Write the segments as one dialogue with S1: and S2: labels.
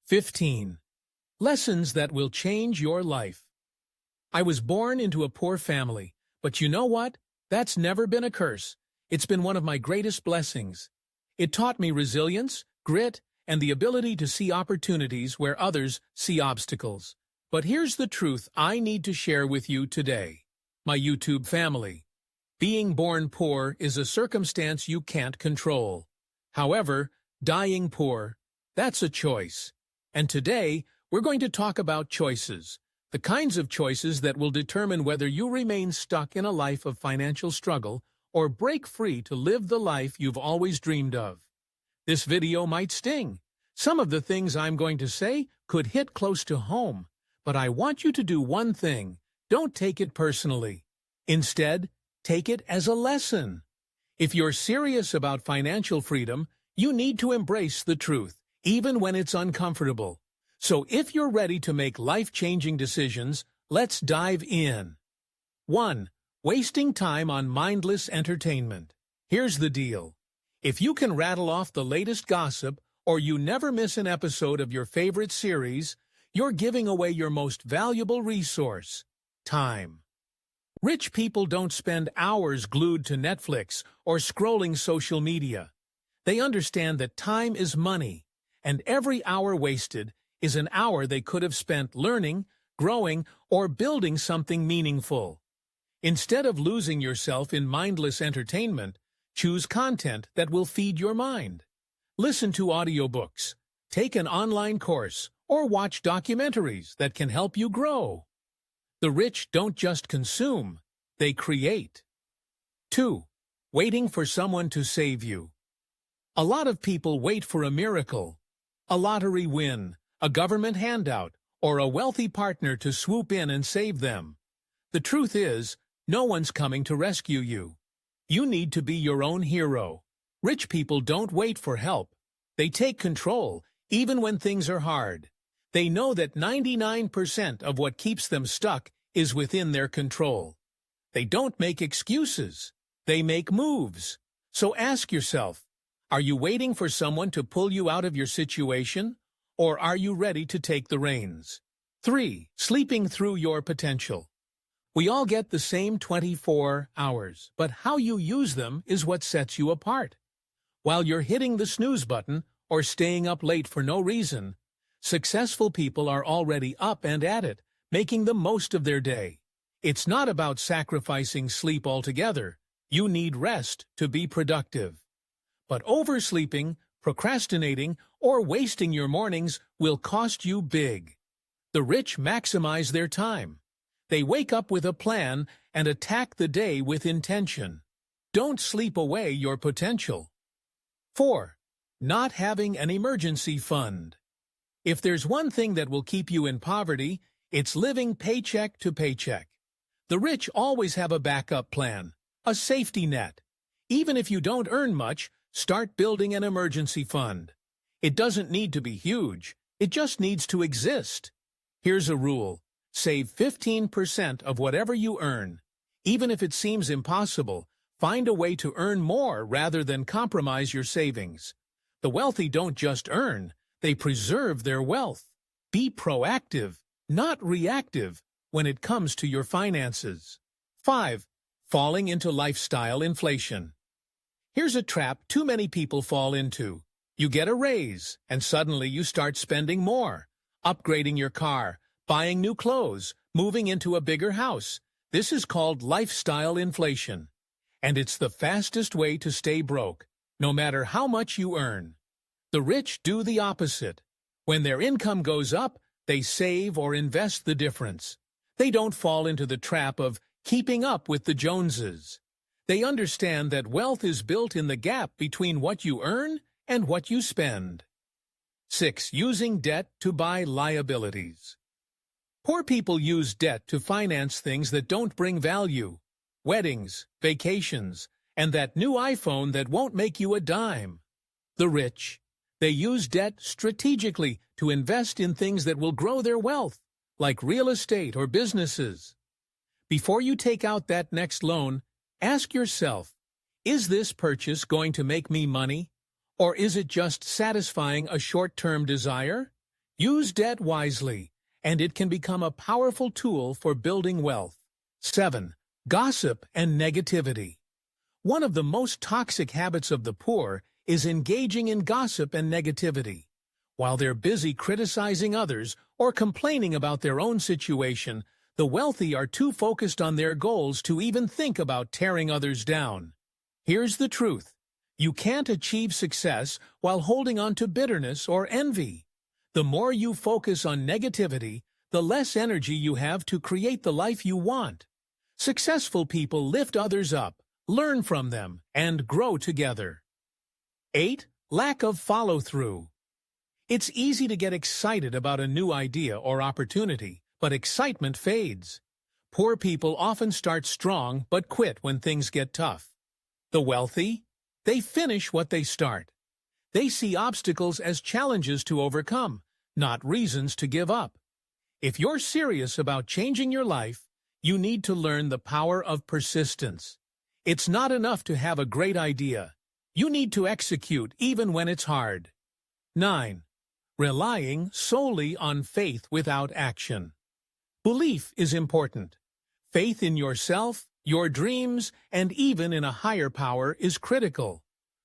S1: 15. Lessons that will change your life. I was born into a poor family, but you know what? That's never been a curse. It's been one of my greatest blessings. It taught me resilience, grit, and the ability to see opportunities where others see obstacles. But here's the truth I need to share with you today. My YouTube family. Being born poor is a circumstance you can't control. However, dying poor, that's a choice. And today, we're going to talk about choices, the kinds of choices that will determine whether you remain stuck in a life of financial struggle or break free to live the life you've always dreamed of. This video might sting. Some of the things I'm going to say could hit close to home, but I want you to do one thing. Don't take it personally. Instead, take it as a lesson. If you're serious about financial freedom, you need to embrace the truth, even when it's uncomfortable. So if you're ready to make life-changing decisions, let's dive in. 1. Wasting time on mindless entertainment. Here's the deal. If you can rattle off the latest gossip, or you never miss an episode of your favorite series, you're giving away your most valuable resource, time. Rich people don't spend hours glued to Netflix or scrolling social media. They understand that time is money, and every hour wasted is an hour they could have spent learning, growing, or building something meaningful. Instead of losing yourself in mindless entertainment, choose content that will feed your mind. Listen to audiobooks, take an online course, or watch documentaries that can help you grow. The rich don't just consume, they create. 2. Waiting for someone to save you. A lot of people wait for a miracle, a lottery win, a government handout, or a wealthy partner to swoop in and save them. The truth is, no one's coming to rescue you. You need to be your own hero. Rich people don't wait for help. They take control, even when things are hard. They know that 99% of what keeps them stuck is within their control. They don't make excuses. They make moves. So ask yourself, are you waiting for someone to pull you out of your situation, or are you ready to take the reins? 3. Sleeping through your potential. We all get the same 24 hours, but how you use them is what sets you apart. While you're hitting the snooze button or staying up late for no reason, successful people are already up and at it, making the most of their day. It's not about sacrificing sleep altogether. You need rest to be productive. But oversleeping, procrastinating, or wasting your mornings will cost you big. The rich maximize their time. They wake up with a plan and attack the day with intention. Don't sleep away your potential. 4. Not having an emergency fund. If there's one thing that will keep you in poverty, it's living paycheck to paycheck. The rich always have a backup plan, a safety net. Even if you don't earn much, start building an emergency fund. It doesn't need to be huge. It just needs to exist. Here's a rule. Save 15% of whatever you earn. Even if it seems impossible, find a way to earn more rather than compromise your savings. The wealthy don't just earn, they preserve their wealth. Be proactive, not reactive, when it comes to your finances. 5. Falling into lifestyle inflation. Here's a trap too many people fall into. You get a raise, and suddenly you start spending more, upgrading your car, buying new clothes, moving into a bigger house. This is called lifestyle inflation. And it's the fastest way to stay broke, no matter how much you earn. The rich do the opposite. When their income goes up, they save or invest the difference. They don't fall into the trap of keeping up with the Joneses. They understand that wealth is built in the gap between what you earn and what you spend. 6. Using debt to buy liabilities. Poor people use debt to finance things that don't bring value. Weddings, vacations, and that new iPhone that won't make you a dime. The rich, they use debt strategically to invest in things that will grow their wealth, like real estate or businesses. Before you take out that next loan, ask yourself, is this purchase going to make me money, or is it just satisfying a short-term desire? Use debt wisely, and it can become a powerful tool for building wealth. 7. Gossip and negativity. One of the most toxic habits of the poor is engaging in gossip and negativity. While they're busy criticizing others or complaining about their own situation, the wealthy are too focused on their goals to even think about tearing others down. Here's the truth. You can't achieve success while holding on to bitterness or envy. The more you focus on negativity, the less energy you have to create the life you want. Successful people lift others up, learn from them, and grow together. 8. Lack of follow-through. It's easy to get excited about a new idea or opportunity, but excitement fades. Poor people often start strong but quit when things get tough. The wealthy? They finish what they start. They see obstacles as challenges to overcome, not reasons to give up. If you're serious about changing your life, you need to learn the power of persistence. It's not enough to have a great idea. You need to execute even when it's hard. 9. Relying solely on faith without action. Belief is important. Faith in yourself, your dreams, and even in a higher power is critical.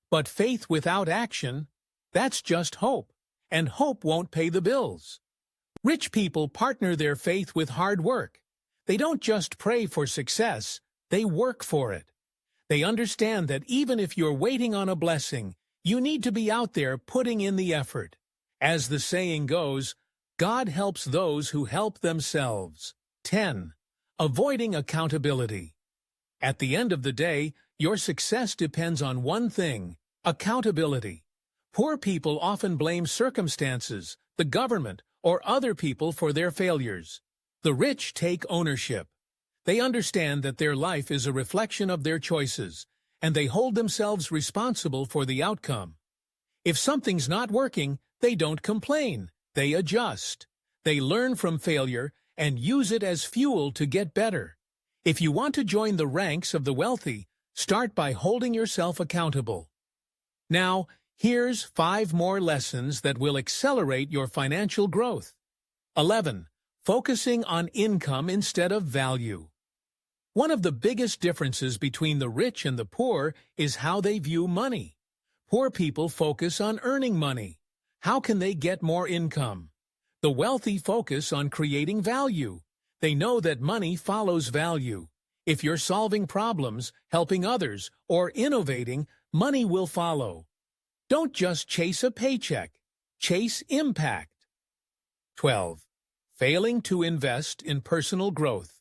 S1: But faith without action, that's just hope, and hope won't pay the bills. Rich people partner their faith with hard work. They don't just pray for success, they work for it. They understand that even if you're waiting on a blessing, you need to be out there putting in the effort. As the saying goes, God helps those who help themselves. 10. Avoiding accountability. At the end of the day, your success depends on one thing: accountability. Poor people often blame circumstances, the government, or other people for their failures. The rich take ownership. They understand that their life is a reflection of their choices, and they hold themselves responsible for the outcome. If something's not working, they don't complain. They adjust. They learn from failure and use it as fuel to get better. If you want to join the ranks of the wealthy, start by holding yourself accountable. Now, here's 5 more lessons that will accelerate your financial growth. 11. Focusing on income instead of value. One of the biggest differences between the rich and the poor is how they view money. Poor people focus on earning money. How can they get more income? The wealthy focus on creating value. They know that money follows value. If you're solving problems, helping others, or innovating, money will follow. Don't just chase a paycheck. Chase impact. 12. Failing to invest in personal growth.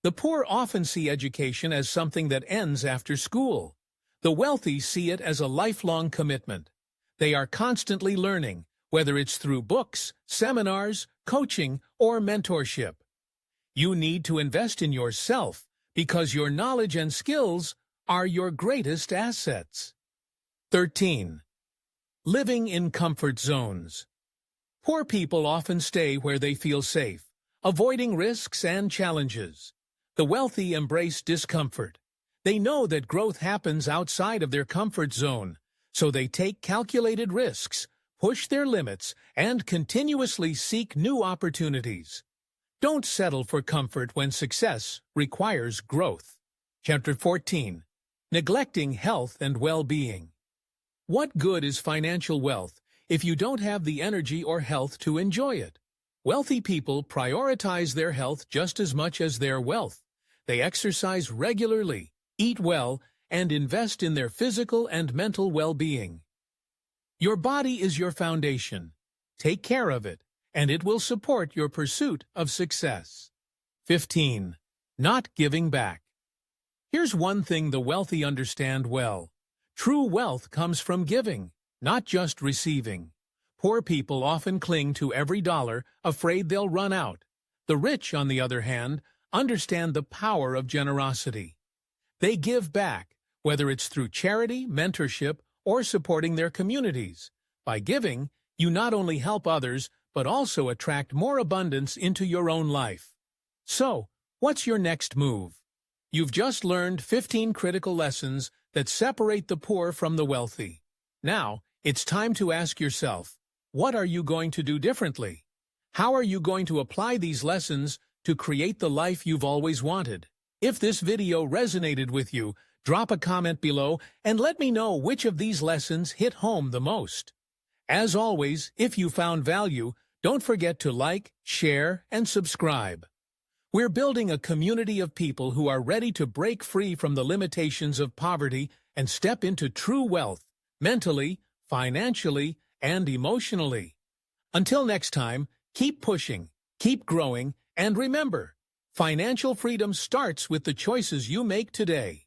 S1: The poor often see education as something that ends after school. The wealthy see it as a lifelong commitment. They are constantly learning, whether it's through books, seminars, coaching, or mentorship. You need to invest in yourself because your knowledge and skills are your greatest assets. 13. Living in comfort zones. Poor people often stay where they feel safe, avoiding risks and challenges. The wealthy embrace discomfort. They know that growth happens outside of their comfort zone, so they take calculated risks, push their limits, and continuously seek new opportunities. Don't settle for comfort when success requires growth. Chapter 14. Neglecting health and well-being. What good is financial wealth if you don't have the energy or health to enjoy it? Wealthy people prioritize their health just as much as their wealth. They exercise regularly, eat well, and invest in their physical and mental well-being. Your body is your foundation. Take care of it, and it will support your pursuit of success. 15. Not giving back. Here's one thing the wealthy understand well. True wealth comes from giving, not just receiving. Poor people often cling to every dollar, afraid they'll run out. The rich, on the other hand, understand the power of generosity. They give back, whether it's through charity, mentorship, or supporting their communities. By giving, you not only help others, but also attract more abundance into your own life. So, what's your next move? You've just learned 15 critical lessons that separate the poor from the wealthy. Now, it's time to ask yourself, What are you going to do differently? How are you going to apply these lessons to create the life you've always wanted? If this video resonated with you, drop a comment below and let me know which of these lessons hit home the most. As always, if you found value, don't forget to like, share, and subscribe. We're building a community of people who are ready to break free from the limitations of poverty and step into true wealth, mentally, financially, and emotionally. Until next time, keep pushing, keep growing, and remember, financial freedom starts with the choices you make today.